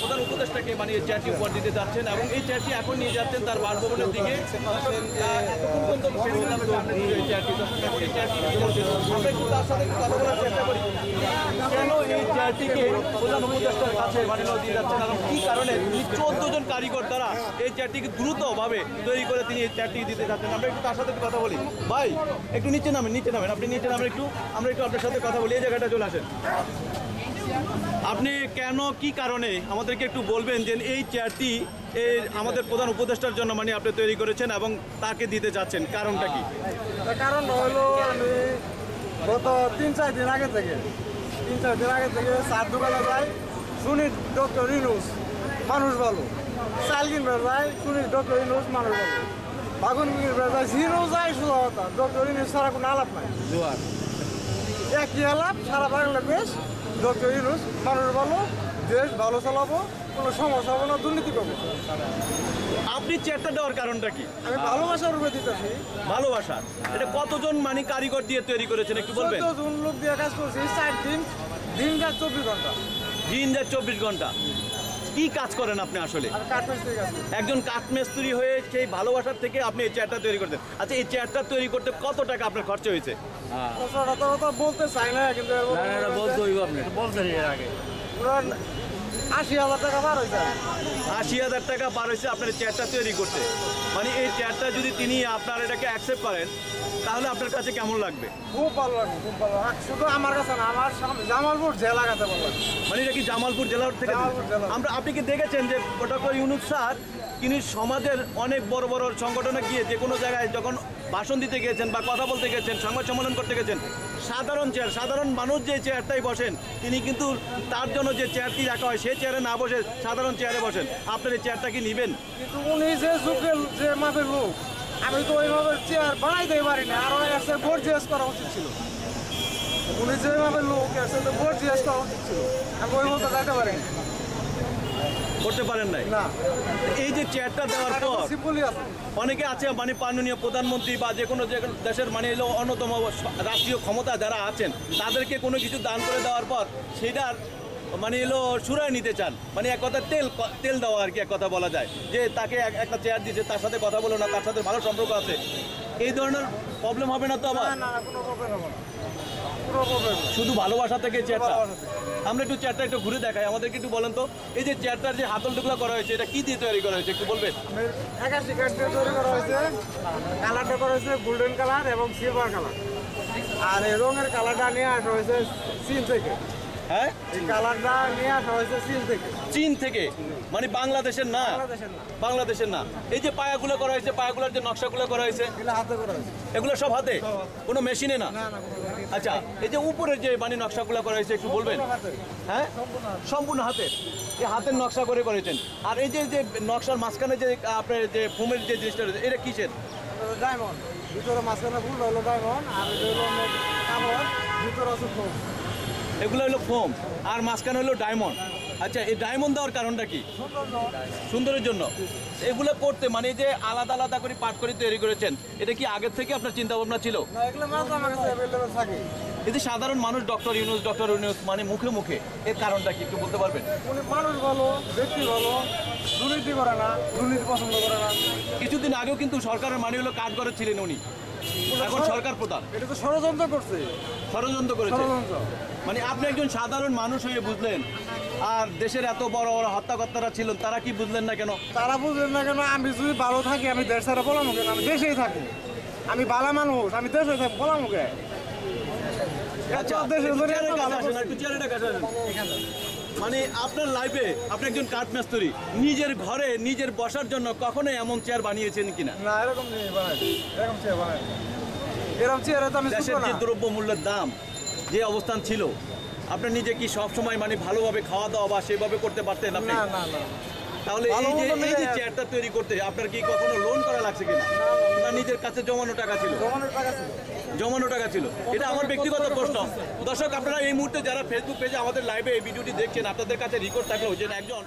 প্রধান উপদেষ্টাকে মানে এই চেয়ারটি উপহার দিতে যাচ্ছেন এবং এই চেয়ারটি এখন নিয়ে যাচ্ছেন তার বাসভবনের দিকে। আমরা একটু তার সাথে কথা বলার চেষ্টা করি, কেন এই চেয়ারটিকে প্রধান উপদেষ্টার কাছে মানে দিয়ে যাচ্ছেন এবং কী কারণে 14 জন কারিগর দ্বারা এই চেয়ারটিকে দ্রুতভাবে তৈরি করে তিনি এই চেয়ারটিকে দিতে যাচ্ছেন। আমরা একটু তার সাথে কথা বলি। ভাই একটু নিচে নামেন, আপনি নিচে নামেন, আমরা একটু আপনার সাথে কথা বলি। এই জায়গাটা চলে আসেন। আপনি কেন কি কারণে আমাদেরকে একটু বলবেন যে এই চেয়ারটি আমাদের প্রধান উপদেষ্টার জন্য মানে আপনি তৈরি করেছেন এবং তাকে দিতে যাচ্ছেন, কারণটা কি? কারণ হলো আমি গত 3-4 দিন আগে থেকে চার দোকানে যাই, শুনি ডক্টর ইউনূস মানুষ ভালো, চাল কিনবে যাই শুনি ডক্টর ইউনূস মানুষ ভালো, বাগুন কিনবে যাই জিরো যাই শুধু কথা ডক্টর ইউনূস ছাড়া কোনো আলাপ নাই, একই আলাপ সারা বাংলাদেশ ডক্টর ইউনূস মানুষ ভালো, দেশ ভালো চালাবো, কোনো সমস্যা হবে না, দুর্নীতি করবো। আপনি চেয়ারটা দেওয়ার কারণটা কি? আমি ভালোবাসার উপরে দিতেছি। ভালোবাসা? এটা কতজন মানে কারিগর দিয়ে তৈরি করেছেন একটু বলবেন? 14 জন লোক দিয়ে কাজ করছি, 4 দিন, দিন-রাত 24 ঘন্টা। দিন-রাত 24 ঘন্টা কি কাজ করেন আপনি আসলে? একজন কাঠমিস্ত্রি হয়ে সেই ভালোবাসার থেকে আপনি এই চেয়ারটা তৈরি করতেন। আচ্ছা, এই চেয়ারটা তৈরি করতে কত টাকা আপনার খরচ হয়েছে? বলতে চাই না, কিন্তু বলতে হইব, আপনি বলতেন এর আগে 80,000 টাকা পার হয়েছে। 80,000 টাকা পার হয়েছে আপনার চেয়ারটা তৈরি করতে। মানে এই চেয়ারটা যদি তিনি আপনার এটাকে অ্যাকসেপ্ট করেন তাহলে আপনার কাছে কেমন লাগবে? খুব ভালো লাগবে, খুব ভালো। শুধু আমার কাছে না, আমার জামালপুর জেলা কাছে ভালো লাগবে। মানে এটা কি জামালপুর জেলার থেকে? আপনি কি দেখেছেন যে ডক্টর ইউনূস স্যার তিনি সমাজের অনেক বড় বড় সংগঠনে গিয়ে যে কোনো জায়গায় যখন ভাষণ দিতে গিয়েছেন বা কথা বলতে গেছেন, সংবাদ সম্মেলন করতে গেছেন, সাধারণ মানুষ যে চেয়ারটাই বসেন তিনি কিন্তু তার জন্য যে চেয়ারটি রাখা হয় সেই চেয়ারে না বসে সাধারণ চেয়ারে বসেন। আপনার এই চেয়ারটা কি নেবেন? কিন্তু উনি যে যুগের যে মাপের লোক, আমি তো ওইভাবে চেয়ার বানাইতেই পারি না, আরও এসে বোর্ড জিজ্ঞেস করা উচিত ছিল। উনি যে মাপের লোক এসে তো বোর্ড জিজ্ঞেস করা উচিত ছিল, আমি ওই মতো যাইতে পারি না। করতে পারেন নাই না। এই যে চেয়ারটা দেওয়ার পর অনেকে আছে মানে মাননীয় প্রধানমন্ত্রী বা যে কোনো দেশের মানে এলো অন্যতম রাষ্ট্রীয় ক্ষমতা যারা আছেন তাদেরকে কোনো কিছু দান করে দেওয়ার পর সেটার মানে এলো সুরায় নিতে চান, মানে এক কথা তেল দেওয়া আর কি, এক কথা বলা যায় যে তাকে একটা চেয়ার দিয়েছে তার সাথে কথা বলো না, তার সাথে ভালো সম্পর্ক আছে, এই ধরনের প্রবলেম হবে না তো? আবার শুধু ভালোবাসা থেকে চেয়ারটা। আমরা একটু চেয়ারটা একটু ঘুরে দেখাই, আমাদেরকে একটু বলেন তো এই যে চেয়ারটার যে হাতল টুকরা করা হয়েছে এটা কি দিয়ে তৈরি করা হয়েছে একটু বলবেন? 81 কাঠ দিয়ে তৈরি করা হয়েছে। কালারটা করা হয়েছে গোল্ডেন কালার এবং সিলভার কালার, আর এই রঙের কালারটা নিয়ে আসা হয়েছে চীন থেকে। হ্যাঁ, এই কালারটা নিয়ে আসা হয়েছে চীন থেকে। চীন থেকে? মানে বাংলাদেশের না? বাংলাদেশের না। এই যে পায়াগুলো করা হয়েছে, পায়াগুলোর যে নকশাগুলো করা হয়েছে হাতে করা হয়েছে, এগুলো সব হাতে, কোনো মেশিনে না? আচ্ছা, এই যে উপরের যে মানে নকশাগুলো করা হয়েছে একটু বলবেন? হ্যাঁ, সম্পূর্ণ হাতের, এই হাতের নকশা করে করেছেন। আর এই যে নকশার মাঝখানে যে আপনার যে ফোমের যে জিনিসটা রয়েছে এটা কিসের? ডায়মন্ড। ভিতরে মাঝখানে ফুল হলো ডায়মন্ড, আর হলো কাপড়, ভিতরে আছে ফোম। এগুলো হলো ফোম আর মাঝখানে হলো ডায়মন্ড। আচ্ছা, এই ডায়মন্ড দেওয়ার কারণটা কি? সুন্দরের জন্য। এগুলো করতে মানে যে আলাদা আলাদা করে পাট করে তৈরি করেছেন, এটা কি আগের থেকে আপনার চিন্তা ভাবনা ছিল? এই যে সাধারণ মানুষ ডক্টর ইউনূস মানে মুখে মুখে, এর কারণটা কি একটু বলতে পারবেন? উনি মানুষ ভালো, ব্যক্তি ভালো, দুর্নীতি করে না, দুর্নীতি পছন্দ করে না। কিছুদিন আগেও কিন্তু সরকারের মানে হলো কাজ করেছিলেন উনি, এখন সরকার প্রধান। এটা তো ষড়যন্ত্র করছে। ষড়যন্ত্র করেছে মানে আপনি একজন সাধারণ মানুষ হয়ে বুঝলেন, আর দেশের এত বড় বড় হত্যাকর্তারা ছিলেন তারা কি বুঝলেন না কেন? তারা বুঝলেন না কেন? আমি যদি ভালো থাকি আমি দেশ ছাড়া বলাম কেন? আমি দেশেই থাকি, আমি ভালো মানুষ, আমি দেশে থাকি, বলাম কে? মানে আপনার লাইফে আপনি একজন কাঠমিস্ত্রি, নিজের ঘরে নিজের বসার জন্য কখনো এমন চেয়ার বানিয়েছেন কিনা? না, এরকম চেয়ার বানাই। এরকম চেয়ার তো আমি দেশের যে দ্রব্য মূল্যের দাম যে অবস্থান ছিল, আপনি নিজে কি সবসময় মানে ভালোভাবে খাওয়া দাওয়া বা সেভাবে করতে পারতেন আপনি? না না না। তাহলে এই যে চেয়ারটা তৈরি করতে আপনার কি কখনো লোন করা লাগছে কিনা, না নিজের কাছে জমানো টাকা ছিল? জমানো টাকা ছিল। এটা আমার ব্যক্তিগত প্রশ্ন। দর্শক, আপনারা এই মুহূর্তে যারা ফেসবুক পেজে আমাদের লাইভে এই ভিডিওটি দেখছেন, আপনাদের কাছে রিকোয়েস্ট থাকলো যে একজন